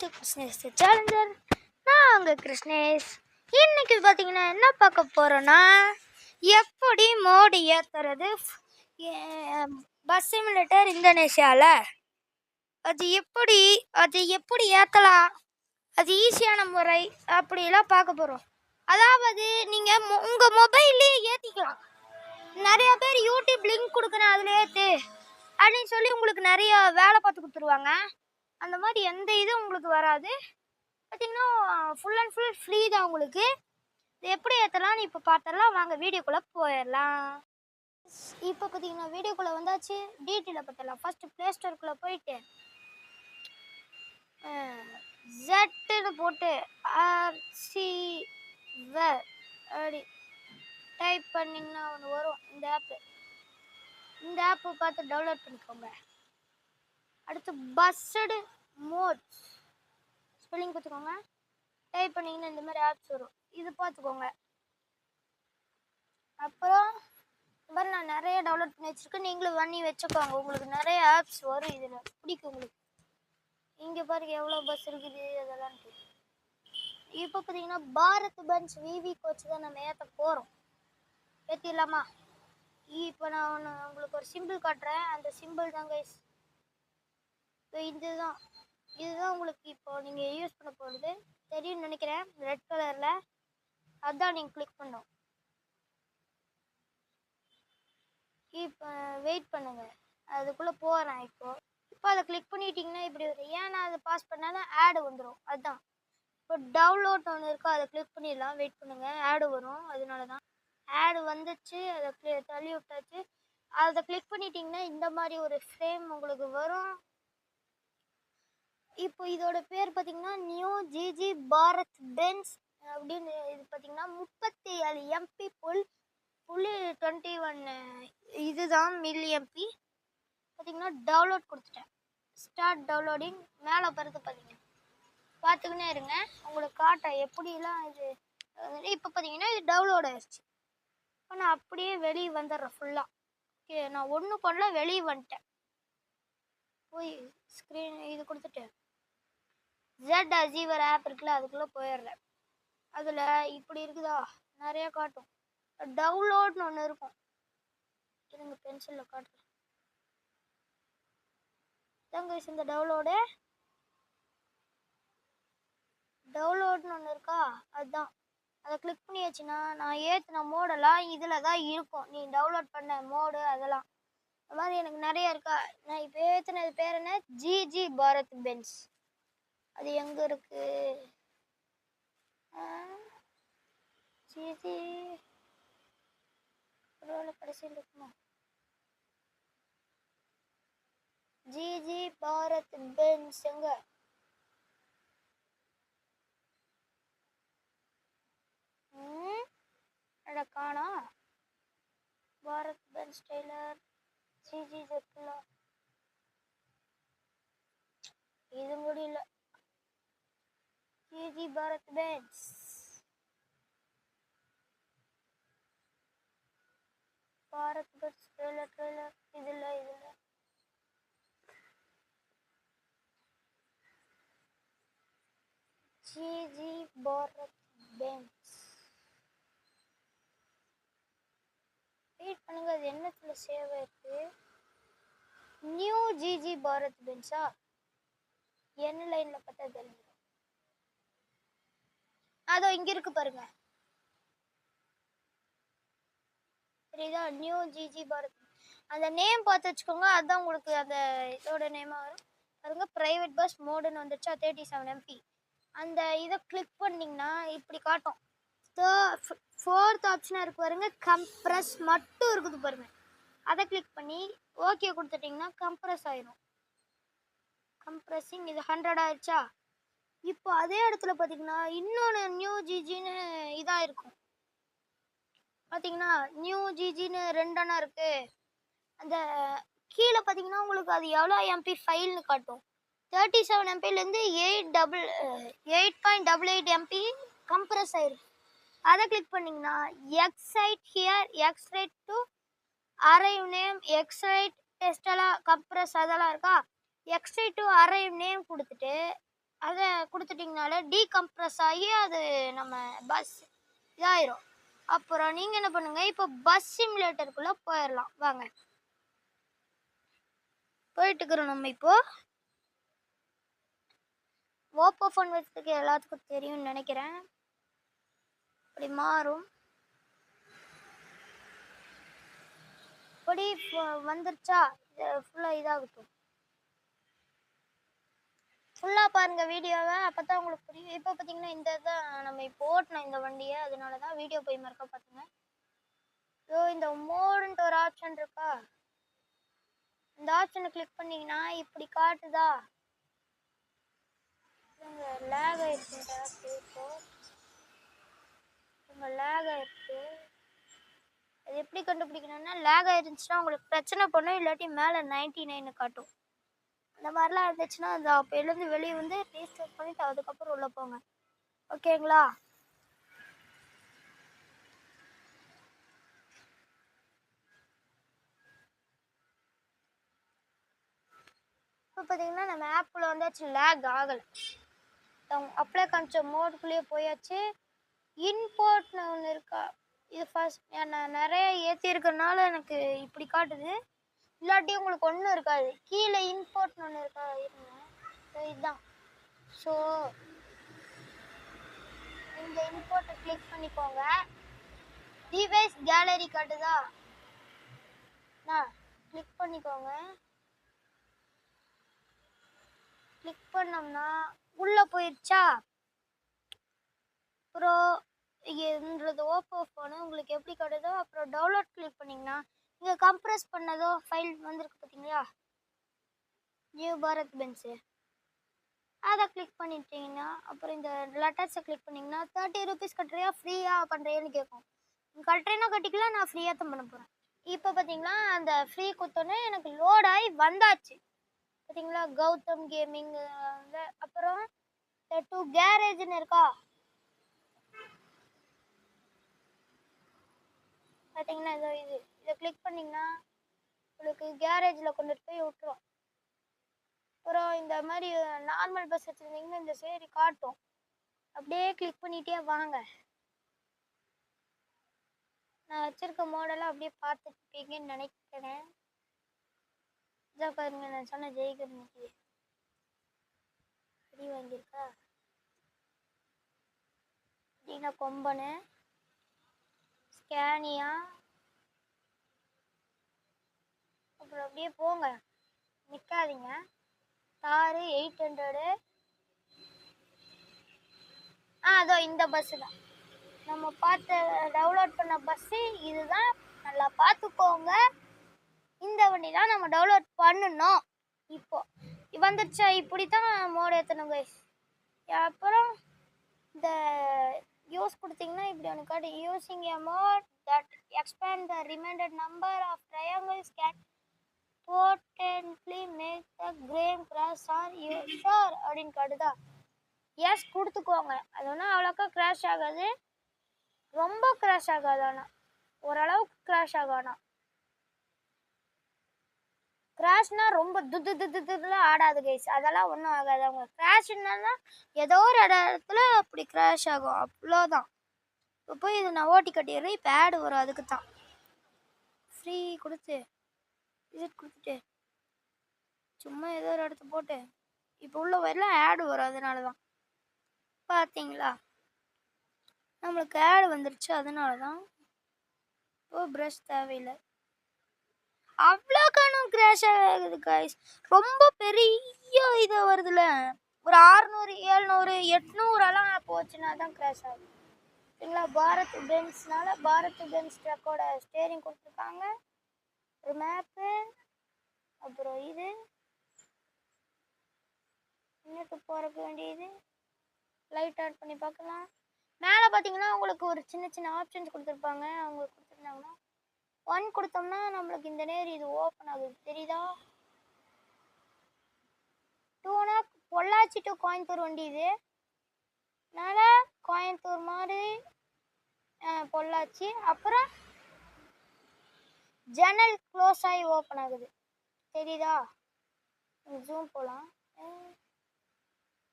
To கிருஷ்ணேஷ் challenger. நான் உங்கள் கிருஷ்ணேஷ். இன்னைக்கு பார்த்தீங்கன்னா என்ன பார்க்க போகிறோன்னா, எப்படி மோடி ஏற்றுறது பஸ் சிமுலேட்டர் இந்தோனேஷியாவில். அது எப்படி ஏற்றலாம், அது ஈஸியான முறை அப்படிலாம் பார்க்க போகிறோம். அதாவது நீங்கள் உங்கள் மொபைல்லையே ஏற்றிக்கலாம். நிறைய பேர் யூடியூப் லிங்க் கொடுக்குறேன் அதில் ஏற்று அப்படின்னு சொல்லி உங்களுக்கு நிறைய வேலை பார்த்து கொடுத்துருவாங்க. அந்த மாதிரி எந்த இதுவும் உங்களுக்கு வராது. பார்த்திங்கன்னா ஃபுல் அண்ட் ஃபுல் ஃப்ரீ தான் உங்களுக்கு. இது எப்படி ஏற்றலாம்னு இப்போ பார்த்துடலாம். வாங்க வீடியோக்குள்ளே போயிடலாம். இப்போ பார்த்திங்கன்னா வீடியோக்குள்ளே வந்தாச்சு. டீட்டெயிலை பார்த்துடலாம். ஃபஸ்ட்டு ப்ளே ஸ்டோருக்குள்ளே போயிட்டு ஜெட்டுன்னு போட்டு RCV அப்படி டைப் பண்ணிங்கன்னா ஒன்று வரும். இந்த ஆப்பு பார்த்து டவுன்லோட் பண்ணிக்கோங்க. அடுத்து பஸ்ஸடு மோட்ஸ் ஸ்பெல்லிங் பார்த்துக்கோங்க. டைப் பண்ணிங்கன்னா இந்த மாதிரி ஆப்ஸ் வரும். இது பார்த்துக்கோங்க. அப்புறம் இந்த மாதிரி நான் நிறைய டவுன்லோட் பண்ணி வச்சுருக்கேன். நீங்களும் பண்ணி வச்சுக்கோங்க. உங்களுக்கு நிறைய ஆப்ஸ் வரும். இதில் பிடிக்கும் உங்களுக்கு. இங்கே பாருங்க எவ்வளோ பஸ் இருக்குது அதெல்லாம். இப்போ பார்த்தீங்கன்னா பாரத் பென்ஸ் விவி கோச் தான் நம்ம ஏற்ற போகிறோம். ஏற்றிடலாமா? இப்போ நான் உங்களுக்கு ஒரு சிம்பிள் காட்டுறேன். அந்த சிம்பிள் தான் கைஸ். இதுதான் உங்களுக்கு இப்போ நீங்கள் யூஸ் பண்ண போகிறது. தெரியும்னு நினைக்கிறேன். ரெட் கலரில் அதுதான் நீங்கள் கிளிக் பண்ணணும். இப்போ வெயிட் பண்ணுங்கள். அதுக்குள்ளே போகிறேன். இப்போ அதை கிளிக் பண்ணிட்டீங்கன்னா இப்படி வரும். ஏன் நான் அதை பாஸ் பண்ணாலும் ஆடு வந்துடும். அதுதான் இப்போ டவுன்லோட் ஒன்று இருக்கோ அதை கிளிக் பண்ணிடலாம். வெயிட் பண்ணுங்கள். ஆடு வரும். அதனால தான் ஆடு வந்துச்சு. அதை தள்ளி விட்டாச்சு. அதை கிளிக் பண்ணிட்டீங்கன்னா இந்த மாதிரி ஒரு ஃப்ரேம் உங்களுக்கு வரும். இப்போ இதோட பேர் பார்த்தீங்கன்னா நியூ ஜிஜி பாரத் பென்ஸ் அப்படின்னு. இது பார்த்தீங்கன்னா 37 MP புள்ளி 21 இதுதான் மில்லி MP. பார்த்தீங்கன்னா டவுன்லோட் கொடுத்துட்டேன். ஸ்டார்ட் டவுன்லோடிங் மேலே பிறகு பார்த்துக்கினே இருங்க. உங்களுக்கு காட்ட எப்படிலாம் இது. இப்போ பார்த்தீங்கன்னா இது டவுன்லோட் ஆயிடுச்சு. இப்போ நான் அப்படியே வெளியே வந்துடுறேன் ஃபுல்லாக. ஓகே, நான் ஒன்றும் பண்ணல, வெளியே வந்துட்டேன். போய் ஸ்க்ரீன் இது கொடுத்துட்டு ஜெட் அஜீவர் ஆப் இருக்குல்ல அதுக்குள்ளே போயிடுறேன். அதில் இப்படி இருக்குதா நிறையா காட்டும். டவுன்லோட்னு ஒன்று இருக்கும். இருங்க பென்சிலில் காட்டுறேன். இந்த டவுன்லோட்னு ஒன்று இருக்கா, அதுதான். அதை கிளிக் பண்ணியாச்சுன்னா நான் ஏற்றின மோடெல்லாம் இதில் தான் இருக்கும். நீ டவுன்லோட் பண்ண மோடு அதெல்லாம் அது மாதிரி எனக்கு நிறைய இருக்கா. நான் இப்போ ஏற்றினது பேர் என்ன, ஜிஜி பாரத் பென்ஸ். அது எங்கே இருக்கு? ஜிஜி கடைசியில் இருக்குமா? ஜிஜி பாரத் பென்ஸ் எங்க? காணா. பாரத் பென்ஸ் டெய்லர் ஜிஜி ஜெட்ல இது முடியல. GG Bharat Benz Bharat Benz trailer இதில் ஜிஜி பாரத் பென்ஸ். வெயிட் பண்ணுங்க. அது என்னத்துல சேவ் ஆயிருக்கு? நியூ ஜிஜி பாரத் பென்ஸா? என்ன லைன்ல பார்த்தா தெரிஞ்சிடும். அதோ இங்க இருக்கு பாருங்க. சரிதா? New GG Bharat. அந்த நேம் பார்த்து வச்சுக்கோங்க. அதுதான் உங்களுக்கு அந்த இதோட நேமா வரும் பாருங்க. பிரைவேட் பஸ் மோடுன்னு வந்துச்சா 37 MP. அந்த இதை கிளிக் பண்ணிங்கன்னா இப்படி காட்டும். ஃபோர்த் ஆப்ஷனாக இருக்கு பாருங்க. கம்ப்ரஸ் மட்டும் இருக்குது பாருங்க. அதை கிளிக் பண்ணி ஓகே கொடுத்துட்டிங்கன்னா கம்ப்ரஸ் ஆயிடும். கம்ப்ரஸிங் இது 100 ஆயிடுச்சா? இப்போ அதே இடத்துல பார்த்தீங்கன்னா இன்னொன்று நியூ ஜிஜின்னு இதாக இருக்கும். பார்த்தீங்கன்னா நியூ ஜிஜின்னு 2 இருக்கு. அந்த கீழே பார்த்தீங்கன்னா உங்களுக்கு அது எவ்வளோ MP ஃபைல்னு காட்டும். 37 MPலேருந்து 8.88 MP கம்ப்ரஸ் ஆயிருக்கு. அதை கிளிக் பண்ணிங்கன்னா எக்ஸைட் ஹியர், எக்ஸ்ரைட் டு அரைவ் நேம், எக்ஸ்ரைட் டெஸ்டெல்லாம் கம்ப்ரஸ் அதெல்லாம் இருக்கா. எக்ஸ்ரைட் டு அரைவ் நேம் கொடுத்துட்டு அதை கொடுத்துட்டிங்கனாலே டீகம்ப்ரஸ் ஆகி அது நம்ம பஸ் இதாயிரும். அப்புறம் நீங்கள் என்ன பண்ணுங்கள், இப்போ பஸ் சிமுலேட்டருக்குள்ளே போயிடலாம். வாங்க, போயிட்டுக்கிறோம். நம்ம இப்போ ஓப்போ ஃபோன் வச்சதுக்கு எல்லாத்துக்கும் தெரியும்னு நினைக்கிறேன். அப்படி மாறும். அப்படி வந்துருச்சா, ஃபுல்லாக இதாகட்டும். ஃபுல்லாக பாருங்கள் வீடியோவை, அப்போ தான் உங்களுக்கு புரியும். இப்போ பார்த்தீங்கன்னா இந்த தான் நம்ம இப்போ ஓட்டணும் இந்த வண்டியை, அதனால தான் வீடியோ போய் மறக்க பார்த்துங்க. இந்த மோடுன்ட்டு ஒரு ஆப்ஷன் இருக்கா, இந்த ஆப்ஷனை கிளிக் பண்ணிங்கன்னா இப்படி காட்டுதா. லேக் ஆயிடுச்சுங்க, இப்போ லேக் ஆயிடுச்சு. அது எப்படி கண்டுபிடிக்கணும்னா, லேக் ஆயிருந்துச்சுன்னா உங்களுக்கு பிரச்சனை பண்ணும், இல்லாட்டி மேலே 99 காட்டும். அந்த மாதிரிலாம் இருந்துச்சுன்னா அந்த அப்போ எழுந்து வெளியே வந்து ரீஸ்டார்ட் பண்ணிட்டு அதுக்கப்புறம் உள்ளே போங்க. ஓகேங்களா? இப்போ பார்த்தீங்கன்னா நம்ம ஆப்பில் வந்தாச்சு, லேக் ஆகலை. அப்ளை காமிச்ச மோடுக்குள்ளேயே போயாச்சு. இன்போர்ட்னு ஒன்று இருக்கா, இது ஃபர்ஸ்ட் நான் நிறைய ஏற்றிருக்கனால எனக்கு இப்படி காட்டுது. இல்லாட்டி உங்களுக்கு ஒன்றும் இருக்காது. கீழே இன்போர்ட்னு ஒன்று இருக்கா, இருங்க, இதுதான். ஸோ இந்த இன்போர்ட்டை கிளிக் பண்ணிக்கோங்க. டிவைஸ் கேலரி காட்டுதா, கிளிக் பண்ணிக்கோங்க. கிளிக் பண்ணோம்னா உள்ளே போயிடுச்சா. அப்புறம் என்றது ஓப்போ ஃபோனு உங்களுக்கு எப்படி காட்டுதோ, அப்புறம் டவுன்லோட் கிளிக் பண்ணிங்கன்னா இங்கே கம்ப்ரெஸ் பண்ணதோ ஃபைல் வந்துருக்கு பார்த்தீங்களா, நியூ பாரத் பென்ஸு, அதை கிளிக் பண்ணிட்டீங்கன்னா அப்புறம் இந்த லெட்டர்ஸை கிளிக் பண்ணிங்கன்னா 30 rupees கட்டுறியா ஃப்ரீயாக பண்ணுறியான்னு கேட்கும். கட்டுறேன்னா கட்டிக்கலாம், நான் ஃப்ரீயாக தான் பண்ண போகிறேன். இப்போ பார்த்தீங்களா அந்த ஃப்ரீ கொடுத்தோன்னே எனக்கு லோட் ஆகி வந்தாச்சு. பார்த்தீங்களா கௌதம் கேமிங். அப்புறம் டூ கேரேஜ்னு இருக்கா, பார்த்தீங்கன்னா இதை கிளிக் பண்ணிங்கன்னா உங்களுக்கு கேரேஜில் கொண்டுட்டு போய் விட்டுரும். அப்புறம் இந்த மாதிரி நார்மல் பஸ் வச்சுருந்தீங்கன்னா இந்த சைடு காட்டும். அப்படியே கிளிக் பண்ணிகிட்டே வாங்க. நான் வச்சுருக்க மாடலாம் அப்படியே பார்த்துருப்பீங்கன்னு நினைக்கிறேன். இதான் பாருங்க, நான் சொன்ன ஜெயிக்கிறதுக்கு அடி வாங்கியிருக்கா. அப்படின்னா கொம்பனு, ஸ்கேனியா, அப்புறம் அப்படியே போங்க, நிற்காதீங்க. தார் 800. அதோ இந்த பஸ்ஸு தான் நம்ம பார்த்து டவுன்லோட் பண்ண பஸ்ஸு, இதுதான். நல்லா பார்த்துக்கோங்க, இந்த வண்டி தான் நம்ம டவுன்லோட் பண்ணணும். இப்போ வந்துருச்சா, இப்படி தான் மோடு ஏற்றணும் கைஸ். அப்புறம் இந்த யூஸ் கொடுத்தீங்கன்னா இப்படி ஒன்று காட்டு, using a mode that expand the remainder number of triangles can potentially make the game crash or you sure அப்படின்னு காட்டுதா. எஸ் கொடுத்துக்கோங்க, அது ஒன்றும் அவ்வளோக்கா கிராஷ் ஆகாது, ரொம்ப கிராஷ் ஆகாது, ஆனால் ஓரளவுக்கு கிராஷ் ஆகும். கிராஷ்னா ரொம்ப துலாம் ஆடாது கைஸ், அதெல்லாம் ஒன்றும் ஆகாது. அவங்க கிராஷ்னா ஏதோ ஒரு இடத்துல அப்படி கிராஷ் ஆகும், அவ்வளோதான். இப்போ போய் இது நான் ஓட்டி கட்டிடுறேன். இப்போ ஆடு வரும், அதுக்கு தான் ஃப்ரீ கொடுத்து விசிட் கொடுத்துட்டு சும்மா ஏதோ ஒரு இடத்த போட்டு இப்போ உள்ள வரலாம் ஆடு வரும், அதனால தான். பார்த்தீங்களா நம்மளுக்கு ஆடு வந்துருச்சு, அதனால தான். ஓ ப்ரஷ் தேவையில்லை, அவ்வளோ காணும் கிராஷ் ஆகுது கைஸ். ரொம்ப பெரிய இது வருதுல்ல, ஒரு 600 700 800 போச்சுன்னா தான் கிராஷ் ஆகும். சரிங்களா, பாரத் பென்ஸ்னால பாரத் பென்ஸ் ட்ரக்கோட ஸ்டேரிங் கொடுத்துருக்காங்க, ஒரு மேப்பு, அப்புறம் இது இன்னுக்கு போகிறக்கு வேண்டியது. லைட் ஆட் பண்ணி பார்க்கலாம். மேலே பார்த்தீங்கன்னா உங்களுக்கு ஒரு சின்ன சின்ன ஆப்ஷன்ஸ் கொடுத்துருப்பாங்க. அவங்க கொடுத்துருந்தாங்கன்னா 1 கொடுத்தோம்னா நம்மளுக்கு இந்த நேரம் இது ஓப்பன் ஆகுது, தெரியுதா. 2னா பொள்ளாச்சி டு கோயம்புத்தூர் வண்டி, இது அதனால கோயம்புத்தூர் மாதிரி பொள்ளாச்சி. அப்புறம் ஜன்னல் க்ளோஸ் ஆகி ஓப்பன் ஆகுது, தெரியுதா. ஜூம் போகலாம்,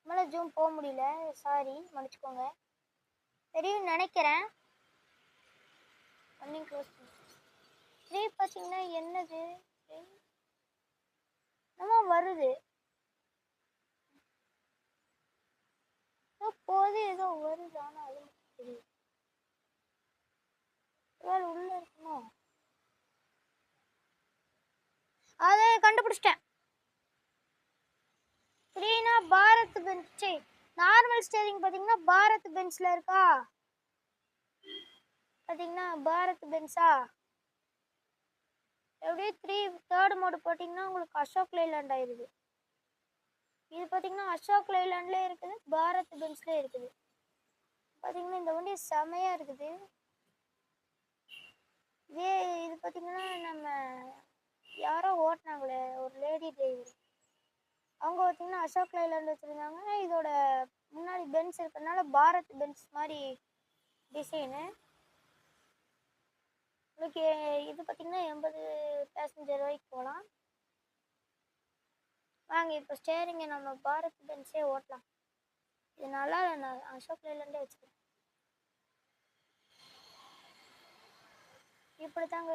நம்மளால ஜூம் போக முடியல, சாரி மன்னிச்சுக்கோங்க. தெரியும் நினைக்கிறேன். ரன்னிங் க்ளோஸ் த்ரீ பார்த்தீங்கன்னா என்னது நம்ம வருது போது ஏதோ வருது, ஆனால் அது தெரியும் உள்ள இருக்குமோ. அதை கண்டுபிடிச்சிட்டேன். த்ரீனா பாரத் பென்ச். நார்மல் ஸ்டேரிங் பார்த்தீங்கன்னா பாரத் பென்ஸில் இருக்கா, பார்த்தீங்கன்னா பாரத் பென்ஸா. எப்படியும் த்ரீ தேர்ட் மோடு போட்டிங்கன்னா உங்களுக்கு அசோக் லைலாண்ட் ஆயிடுது. இது பார்த்தீங்கன்னா அசோக் லைலாண்ட்லேயே இருக்குது, பாரத் பென்ஸ்லேயே இருக்குது. பார்த்தீங்கன்னா இந்த வண்டி செமையாக இருக்குது. இதே இது பார்த்தீங்கன்னா நம்ம யாரோ ஓட்டினாங்களே ஒரு லேடி டிரைவர், அவங்க பார்த்தீங்கன்னா அசோக் லைலாண்ட் வச்சுருந்தாங்க. இதோட முன்னாடி பென்ஸ் இருக்கிறதுனால பாரத் பென்ஸ் மாதிரி டிசைனு. உங்களுக்கு இது பார்த்தீங்கன்னா 80 பேசஞ்சர் வரைக்கும் போகலாம். வாங்க இப்போ ஸ்டேரிங்கை நம்ம பாரத் பென்ஸே ஓட்டலாம். இதனால நான் அசோக் லைலாண்டே வச்சுக்கிறேன். இப்படி தாங்க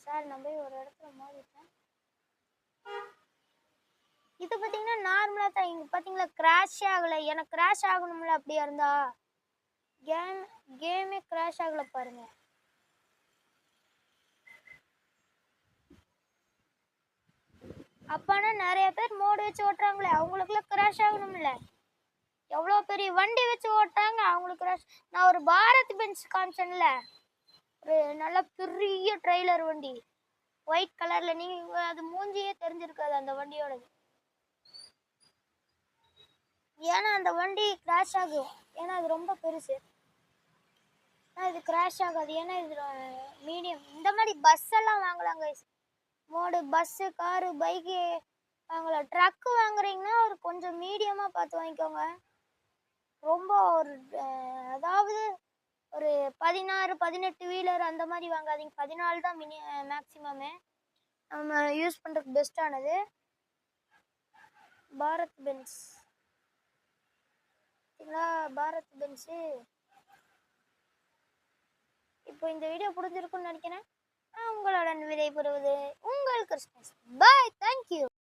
சார் நான் போய் ஒரு இடத்துல மோதிட்டேன். இது பார்த்தீங்கன்னா நார்மலாக தான். இங்கே பார்த்தீங்களா கிராஷே ஆகலை. எனக்கு கிராஷ் ஆகணும்ல, அப்படியா இருந்தா கேமே கிராஷ் ஆகலை பாருங்க. அப்பானா நிறைய பேர் மோடு வச்சு ஓட்டுறாங்களே, அவங்களுக்குலாம் கிராஷ் ஆகணும்ல. எவ்வளோ பெரிய வண்டி வச்சு ஓட்டுறாங்க, அவங்களுக்கு கிராஷ். நான் ஒரு பாரத் பென்ஸ் காமிச்சேன்ல, ஒரு நல்ல பெரிய ட்ரெய்லர் வண்டி ஒயிட் கலரில், நீங்கள் அது மூஞ்சியே தெரிஞ்சிருக்காது அந்த வண்டியோடது. ஏன்னா அந்த வண்டி கிராஷ் ஆகும், ஏன்னா அது ரொம்ப பெருசு. ஆனால் இது கிராஷ் ஆகாது, ஏன்னா இது மீடியம். இந்த மாதிரி பஸ் எல்லாம் வாங்கலாங்க மோடு. பஸ்ஸு, காரு, பைக்கு வாங்கலாம். ட்ரக்கு வாங்குறீங்கன்னா ஒரு கொஞ்சம் மீடியமாக பார்த்து வாங்கிக்கோங்க. ரொம்ப ஒரு அதாவது ஒரு 16 18 வீலர் அந்த மாதிரி வாங்காதீங்க. 14 தான் மேக்ஸிமமே நம்ம யூஸ் பண்ணுறதுக்கு பெஸ்ட்டானது. பாரத் பென்ஸ் சரிங்களா, பாரத் பென்ஸு. இப்போ இந்த வீடியோ பிடிச்சிருக்குன்னு நினைக்கிறேன். உங்களுடன் விடைபெறுவது உங்கள் கிறிஸ்மஸ். பாய், தேங்க்யூ.